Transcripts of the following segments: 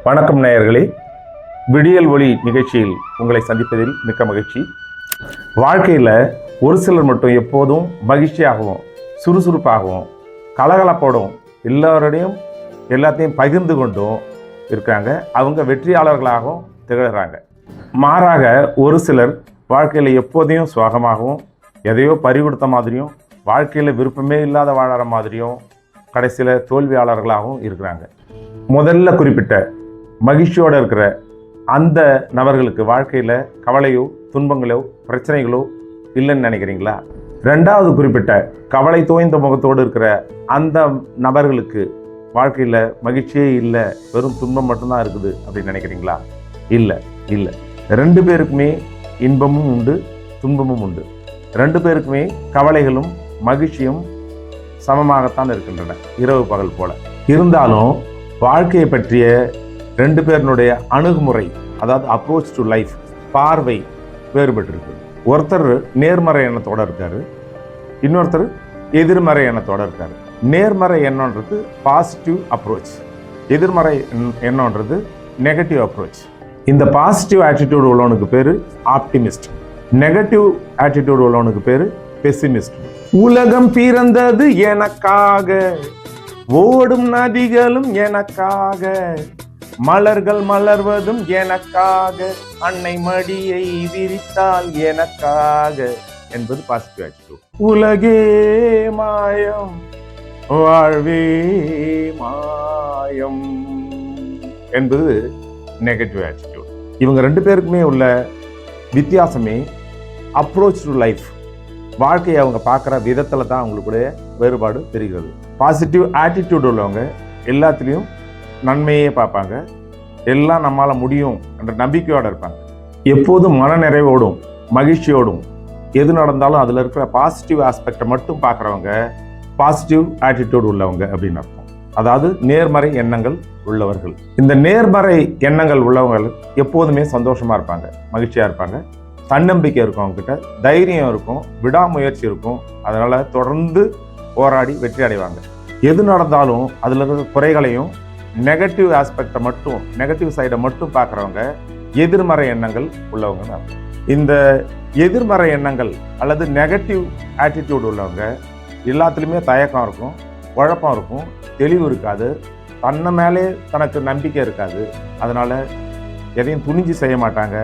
வணக்கம் நேயர்களே, விடியல் ஒளி நிகழ்ச்சியில் உங்களை சந்திப்பதில் மிக்க மகிழ்ச்சி. வாழ்க்கையில் ஒரு சிலர் மட்டும் எப்போதும் மகிழ்ச்சியாகவும் சுறுசுறுப்பாகவும் கலகலப்போடும் எல்லாரோடையும் எல்லாத்தையும் பகிர்ந்து கொண்டும் இருக்காங்க. அவங்க வெற்றியாளர்களாகவும் திகழ்கிறாங்க. மாறாக ஒரு சிலர் வாழ்க்கையில் எப்போதையும் சுவாகமாகவும் எதையோ பறிகொடுத்த மாதிரியும் வாழ்க்கையில் விருப்பமே இல்லாத வாழற மாதிரியும் கடைசியில் தோல்வியாளர்களாகவும் இருக்கிறாங்க. முதல்ல குறிப்பிட்ட மகிழ்ச்சியோடு இருக்கிற அந்த நபர்களுக்கு வாழ்க்கையில் கவலையோ துன்பங்களோ பிரச்சனைகளோ இல்லைன்னு நினைக்கிறீங்களா? ரெண்டாவது குறிப்பிட்ட கவலை தோய்ந்த முகத்தோடு இருக்கிற அந்த நபர்களுக்கு வாழ்க்கையில் மகிழ்ச்சியே இல்லை, வெறும் துன்பம் மட்டும்தான் இருக்குது அப்படின்னு நினைக்கிறீங்களா? இல்லை. ரெண்டு பேருக்குமே இன்பமும் உண்டு, துன்பமும் உண்டு. ரெண்டு பேருக்குமே கவலைகளும் மகிழ்ச்சியும் சமமாகத்தான் இருக்கின்றன, இரவு பகல் போல. இருந்தாலும் வாழ்க்கையை பற்றிய ரெண்டு பேருடைய அணுகுமுறை, அதாவது அப்ரோச் டு லைஃப், பார்வை வேறுபட்டிருக்கு. ஒருத்தர் நேர்மறை எண்ணத்தோடு இருக்காரு, இன்னொருத்தர் எதிர்மறை எண்ணத்தோடு இருக்காரு. நேர்மறை எண்ணம்ன்றது பாசிட்டிவ் அப்ரோச், எதிர்மறை எண்ணம்ன்றது நெகட்டிவ் அப்ரோச். இந்த பாசிட்டிவ் ஆட்டிடியூட் உள்ளவனுக்கு பேர் ஆப்டிமிஸ்ட், நெகட்டிவ் ஆட்டிடியூட் உள்ளவனுக்கு பேர் பெசிமிஸ்ட். உலகம் பிறந்தது எனக்காக, ஓடும் நதிகளும் எனக்காக, மலர்கள் மலர்வதும் எனக்காக, அன்னை மடியை விரித்தால் எனக்காக என்பது பாசிட்டிவ் ஆட்டிடியூட். உலகே மாயம், வாழ்வே மாயம் என்பது நெகட்டிவ் ஆட்டிடியூட். இவங்க ரெண்டு பேருக்குமே உள்ள வித்தியாசமே அப்ரோச் டு லைஃப், வாழ்க்கையை அவங்க பார்க்குற விதத்தில் தான் அவங்களுக்குடைய வேறுபாடு தெரிகிறது. பாசிட்டிவ் ஆட்டிடியூட் உள்ளவங்க எல்லாத்துலேயும் நன்மையே பார்ப்பாங்க, எல்லாம் நம்மளால் முடியும் என்ற நம்பிக்கையோடு இருப்பாங்க. எப்போதும் மன நிறைவோடும் மகிழ்ச்சியோடும் எது நடந்தாலும் அதில் இருக்கிற பாசிட்டிவ் ஆஸ்பெக்டை மட்டும் பார்க்குறவங்க பாசிட்டிவ் ஆட்டிடியூட் உள்ளவங்க அப்படின்னு அர்த்தம். அதாவது நேர்மறை எண்ணங்கள் உள்ளவர்கள். இந்த நேர்மறை எண்ணங்கள் உள்ளவங்க எப்போதுமே சந்தோஷமாக இருப்பாங்க, மகிழ்ச்சியாக இருப்பாங்க, தன்னம்பிக்கை இருக்கும், அவங்ககிட்ட தைரியம் இருக்கும், விடாமுயற்சி இருக்கும். அதனால் தொடர்ந்து போராடி வெற்றி அடைவாங்க. எது நடந்தாலும் அதில் இருக்கிற குறைகளையும் நெகட்டிவ் ஆஸ்பெக்டை மட்டும், நெகட்டிவ் சைடை மட்டும் பார்க்குறவங்க எதிர்மறை எண்ணங்கள் உள்ளவங்கன்னு அர்த்தம். இந்த எதிர்மறை எண்ணங்கள் அல்லது நெகட்டிவ் ஆட்டிடியூட் உள்ளவங்க எல்லாத்துலேயுமே தயக்கம் இருக்கும், குழப்பம் இருக்கும், தெளிவு இருக்காது, தன்னை மேலே தனக்கு நம்பிக்கை இருக்காது. அதனால் எதையும் துணிஞ்சு செய்ய மாட்டாங்க,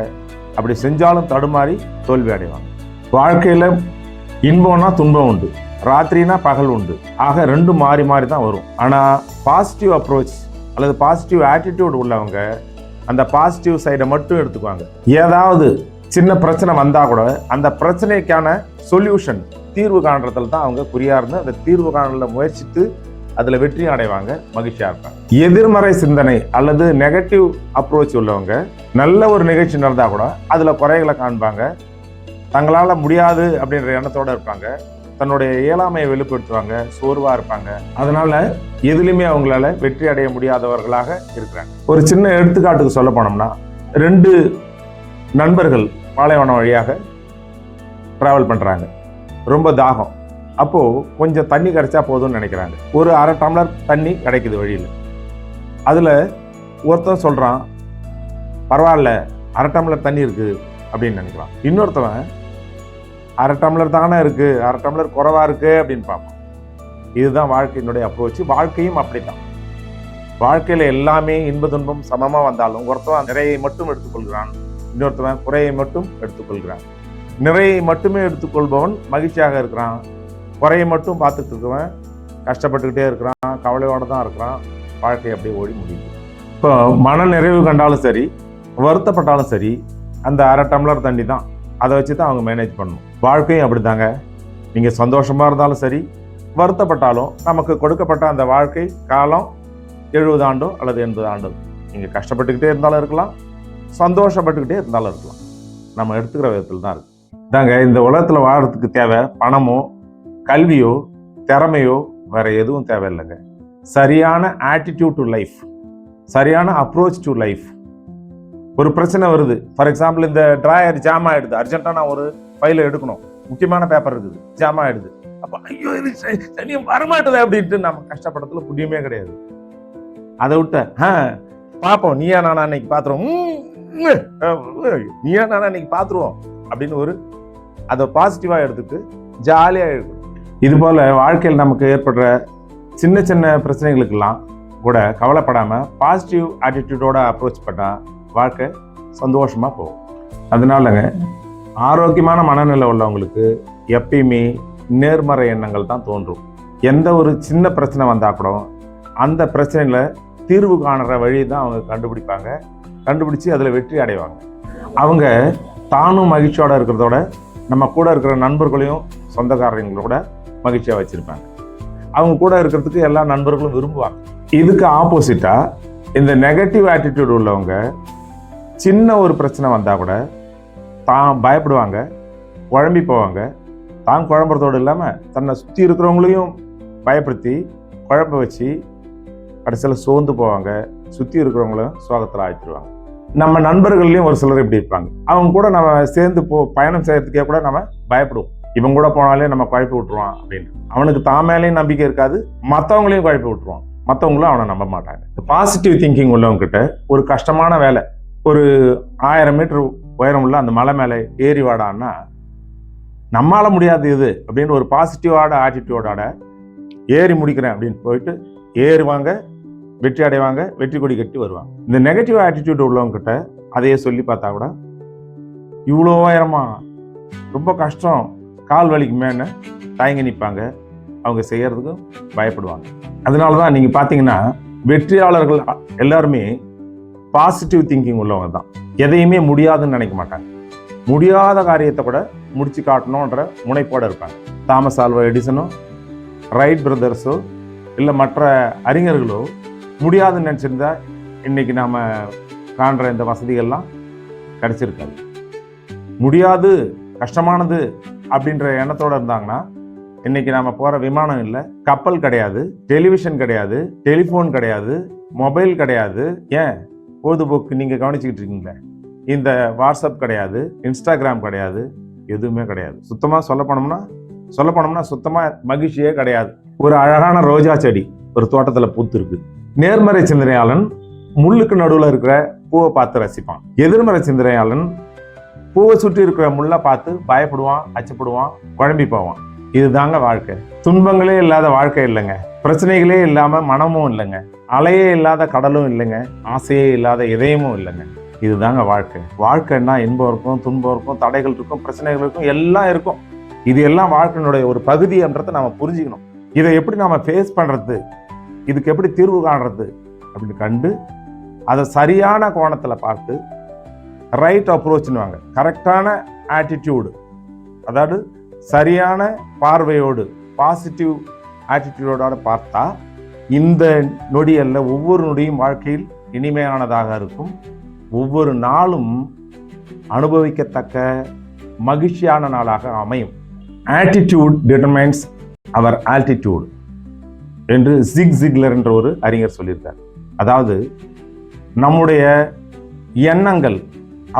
அப்படி செஞ்சாலும் தடுமாறி தோல்வி அடைவாங்க. வாழ்க்கையில் இன்பம்னா துன்பம் உண்டு, ராத்திரினா பகல் உண்டு. ஆக ரெண்டு மாறி மாறி தான் வரும். ஆனால் பாசிட்டிவ் அப்ரோச் அல்லது பாசிட்டிவ் ஆட்டிடியூட் உள்ளவங்க அந்த பாசிட்டிவ் சைடை மட்டும் எடுத்துக்குவாங்க. ஏதாவது சின்ன பிரச்சனை வந்தால் கூட அந்த பிரச்சனைக்கான சொல்யூஷன், தீர்வு காண்றதுல தான் அவங்க குறியா இருந்து அந்த தீர்வு காணல முயற்சித்து அதில் வெற்றியும் அடைவாங்க, மகிழ்ச்சியாக இருப்பாங்க. எதிர்மறை சிந்தனை அல்லது நெகட்டிவ் அப்ரோச் உள்ளவங்க நல்ல ஒரு நிகழ்ச்சி நடந்தால் கூட அதில் குறைகளை காண்பாங்க, தங்களால் முடியாது அப்படின்ற எண்ணத்தோடு இருப்பாங்க, தன்னுடைய இயலாமையை வெளிப்படுத்துவாங்க, சோர்வாக இருப்பாங்க. அதனால எதுலையுமே அவங்களால வெற்றி அடைய முடியாதவர்களாக இருக்கிறாங்க. ஒரு சின்ன எடுத்துக்காட்டுக்கு சொல்ல போனோம்னா, ரெண்டு நண்பர்கள் பாலைவனம் வழியாக டிராவல் பண்ணுறாங்க. ரொம்ப தாகம். அப்போது கொஞ்சம் தண்ணி கிடைச்சா போதும்னு நினைக்கிறாங்க. ஒரு அரை டம்ளர் தண்ணி கிடைக்குது வழியில். அதில் ஒருத்தன் சொல்கிறான், பரவாயில்ல அரை டம்ளர் தண்ணி இருக்குது அப்படின்னு நினைக்கிறான். இன்னொருத்தவன் அரை டம்ளர் தானே இருக்குது, அரை டம்ளர் குறைவாக இருக்குது அப்படின்னு பார்ப்பான். இதுதான் வாழ்க்கையினுடைய அப்ரோச். வாழ்க்கையும் அப்படித்தான். வாழ்க்கையில் எல்லாமே இன்ப துன்பம் சமமாக வந்தாலும் ஒருத்தவன் நிறையை மட்டும் எடுத்துக்கொள்கிறான், இன்னொருத்தவன் குறையை மட்டும் எடுத்துக்கொள்கிறான். நிறையை மட்டுமே எடுத்துக்கொள்பவன் மகிழ்ச்சியாக இருக்கிறான், குறையை மட்டும் பார்த்துட்டு இருக்கவன் கஷ்டப்பட்டுக்கிட்டே இருக்கிறான், கவலையோடு தான் இருக்கிறான். வாழ்க்கை அப்படியே ஓடி முடியுது. இப்போ மன நிறைவு கண்டாலும் சரி, வருத்தப்பட்டாலும் சரி, அந்த அரை டம்ளர் தண்ணி தான், அதை வச்சு தான் அவங்க மேனேஜ் பண்ணணும். வாழ்க்கையும் அப்படி தாங்க. நீங்கள் சந்தோஷமாக இருந்தாலும் சரி, வருத்தப்பட்டாலும் நமக்கு கொடுக்கப்பட்ட அந்த வாழ்க்கை காலம் 70 ஆண்டோ அல்லது 80 ஆண்டோ. நீங்கள் கஷ்டப்பட்டுக்கிட்டே இருந்தாலும் இருக்கலாம், சந்தோஷப்பட்டுக்கிட்டே இருந்தாலும் இருக்கலாம். நம்ம எடுத்துக்கிற விதத்தில் தான் இருக்கு. தாங்க இந்த உலகத்தில் வாழறதுக்கு தேவை பணமோ கல்வியோ திறமையோ வேற எதுவும் தேவையில்லைங்க. சரியான ஆட்டிடியூட் டு லைஃப், சரியான அப்ரோச் டு லைஃப். ஒரு பிரச்சனை வருது, ஃபார் எக்ஸாம்பிள் இந்த டிராயர் ஜாம் ஆகிடுது, அர்ஜென்ட்டாக நான் ஒரு ஃபைலை எடுக்கணும், முக்கியமான பேப்பர் இருக்குது, ஜாம் ஆகிடுது. அப்போ ஐயோ இது தனியும் வரமாட்டுது அப்படின்ட்டு நம்ம கஷ்டப்படுறதுல புண்ணியமே கிடையாது. அதை விட்ட பார்ப்போம், நீயா நானா இன்னைக்கு பார்த்துருவோம், நீயா நானா இன்னைக்கு பார்த்துருவோம் அப்படின்னு ஒரு அதை பாசிட்டிவா எடுத்துட்டு ஜாலியா இருக்கும். இது போல வாழ்க்கையில் நமக்கு ஏற்படுற சின்ன சின்ன பிரச்சனைகளுக்கெல்லாம் கூட கவலைப்படாம பாசிட்டிவ் ஆட்டிடியூடோட அப்ரோச் பண்ணா வாழ்க்கை சந்தோஷமா போகும். அதனாலங்க ஆரோக்கியமான மனநிலை உள்ளவங்களுக்கு எப்பயுமே நேர்மறை எண்ணங்கள் தான் தோன்றும். எந்த ஒரு சின்ன பிரச்சனை வந்தா கூட அந்த பிரச்சனையில தீர்வு காணுற வழி தான் அவங்க கண்டுபிடிப்பாங்க. கண்டுபிடிச்சு அதில் வெற்றி அடைவாங்க. அவங்க தானும் மகிழ்ச்சியோட இருக்கிறதோட நம்ம கூட இருக்கிற நண்பர்களையும் சொந்தக்காரங்களோட மகிழ்ச்சியாக வச்சிருப்பாங்க. அவங்க கூட இருக்கிறதுக்கு எல்லா நண்பர்களும் விரும்புவாங்க. இதுக்கு ஆப்போசிட்டா இந்த நெகட்டிவ் ஆட்டிடியூட் உள்ளவங்க சின்ன ஒரு பிரச்சனை வந்தால் கூட தான் பயப்படுவாங்க, குழம்பி போவாங்க. தான் குழம்புறதோடு இல்லாமல் தன்னை சுற்றி இருக்கிறவங்களையும் பயப்படுத்தி குழப்ப வச்சு கடைசியில் சோர்ந்து போவாங்க. சுற்றி இருக்கிறவங்களும் சோகத்தில் ஆயிடுவாங்க. நம்ம நண்பர்கள்லையும் ஒரு சிலர் இப்படி இருப்பாங்க. அவங்க கூட நம்ம சேர்ந்து பயணம் செய்யறதுக்கே கூட நம்ம பயப்படுவோம். இவங்க கூட போனாலே நம்ம குழப்பி விட்டுருவான் அப்படின்னு. அவனுக்கு தான் மேலேயும் நம்பிக்கை இருக்காது, மற்றவங்களையும் குழப்பி விட்டுருவான். மற்றவங்களும் அவனை நம்ப மாட்டாங்க. பாசிட்டிவ் திங்கிங் உள்ளவங்க கிட்ட ஒரு கஷ்டமான வேலை, ஒரு 1000 மீட்டர் உயரம் உள்ள அந்த மலை மேலே ஏறி வாடான்னா நம்மளால முடியாது இது அப்படின்னு ஒரு பாசிட்டிவான ஆட்டிடியூடோட ஏறி முடிக்கிறேன் அப்படின்னு போயிட்டு ஏறுவாங்க, வெற்றி அடைவாங்க, வெற்றி கொடி கட்டி வருவாங்க. இந்த நெகட்டிவ் ஆட்டிடியூட் உள்ளவங்க கிட்ட அதையே சொல்லி பார்த்தா கூட இவ்வளோ உயரமா, ரொம்ப கஷ்டம், கால் வலிக்கு மேலே தயங்கி நிற்பாங்க. அவங்க செய்யறதுக்கும் பயப்படுவாங்க. அதனால தான் நீங்கள் பார்த்தீங்கன்னா வெற்றியாளர்கள் எல்லாருமே பாசிட்டிவ் திங்கிங் உள்ளவங்க தான். எதையுமே முடியாதுன்னு நினைக்க மாட்டாங்க. முடியாத காரியத்தை கூட முடிச்சு காட்டணுன்ற முனைப்போடு இருப்பாங்க. தாமஸ் ஆல்வா எடிசனோ, ரைட் பிரதர்ஸோ, இல்லை மற்ற அறிஞர்களோ முடியாதுன்னு நினச்சிருந்தா இன்னைக்கு நாம் காண்ற இந்த வசதிகள்லாம் கிடைச்சிருக்காது. முடியாது, கஷ்டமானது அப்படின்ற எண்ணத்தோடு இருந்தாங்கன்னா இன்னைக்கு நாம் போகிற விமானம் இல்லை, கப்பல் கிடையாது, டெலிவிஷன் கிடையாது, டெலிஃபோன் கிடையாது, மொபைல் கிடையாது, ஏன் பொழுதுபோக்கு நீங்கள் கவனிச்சுக்கிட்டு இருக்கீங்களே இந்த வாட்ஸ்அப் கிடையாது, இன்ஸ்டாகிராம் கிடையாது, எதுவுமே கிடையாது. சுத்தமாக சொல்ல போனோம்னா சுத்தமாக மகிழ்ச்சியே கிடையாது. ஒரு அழகான ரோஜா செடி ஒரு தோட்டத்தில் பூத்து இருக்கு. நேர்மறை சிந்தனையாளன் முள்ளுக்கு நடுவில் இருக்கிற பூவை பார்த்து ரசிப்பான். எதிர்மறை சிந்தனையாளன் பூவை சுற்றி இருக்கிற முள்ளை பார்த்து பயப்படுவான், அச்சப்படுவான், குழம்பி போவான். இதுதாங்க வாழ்க்கை. துன்பங்களே இல்லாத வாழ்க்கை இல்லைங்க, பிரச்சனைகளே இல்லாம மனமும் இல்லைங்க, அலையே இல்லாத கடலும் இல்லைங்க, ஆசையே இல்லாத இதயமும் இல்லைங்க. இதுதாங்க வாழ்க்கை. வாழ்க்கைன்னா இன்பம் இருக்கும், துன்பம் இருக்கும், தடைகள் இருக்கும், பிரச்சனைகள் இருக்கும், எல்லாம் இருக்கும். இது எல்லாம் வாழ்க்கையினுடைய ஒரு பகுதின்றதை நாம புரிஞ்சுக்கணும். இதை எப்படி நாம ஃபேஸ் பண்றது, இதுக்கு எப்படி தீர்வு காண்றது அப்படின்னு கண்டு அதை சரியான கோணத்துல பார்த்து ரைட் அப்ரோச்னுவாங்க, கரெக்டான ஆட்டிடியூடு, அதாவது சரியான பார்வையோடு பாசிட்டிவ் ஆட்டிடியூடோட பார்த்தா இந்த நொடியல்ல ஒவ்வொரு நொடியும் வாழ்க்கையில் இனிமையானதாக இருக்கும். ஒவ்வொரு நாளும் அனுபவிக்கத்தக்க மகிழ்ச்சியான நாளாக அமையும். ஆட்டிடியூட் டிட்டர்மைன்ஸ் அவர் ஆல்டிடியூட் என்று ஜிக் ஜிக்லர் என்ற ஒரு அறிஞர் சொல்லியிருக்கார். அதாவது நம்முடைய எண்ணங்கள்,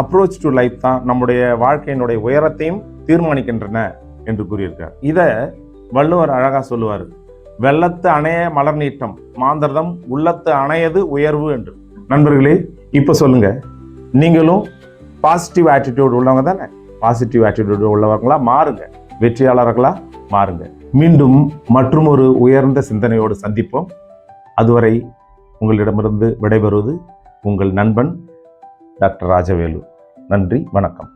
அப்ரோச் டு லைஃப் தான் நம்முடைய வாழ்க்கையினுடைய உயரத்தையும் தீர்மானிக்கின்றன என்று கூறியிருக்கார். இதை வள்ளுவர் அழகா சொல்லுவார், வெள்ளத்து அணைய மலர் நீட்டம், மாந்தர்தம் உள்ளத்து அணையது உயர்வு என்று. நண்பர்களே, இப்போ சொல்லுங்க, நீங்களும் பாசிட்டிவ் ஆட்டிடியூட் உள்ளவங்க தானே? பாசிட்டிவ் ஆட்டிடியூட் உள்ளவர்களா மாறுங்க, வெற்றியாளர்களா மாறுங்க. மீண்டும் மற்றும் ஒரு உயர்ந்த சிந்தனையோடு சந்திப்போம். அதுவரை உங்களிடமிருந்து விடைபெறுவது உங்கள் நண்பன் டாக்டர் ராஜவேலு. நன்றி, வணக்கம்.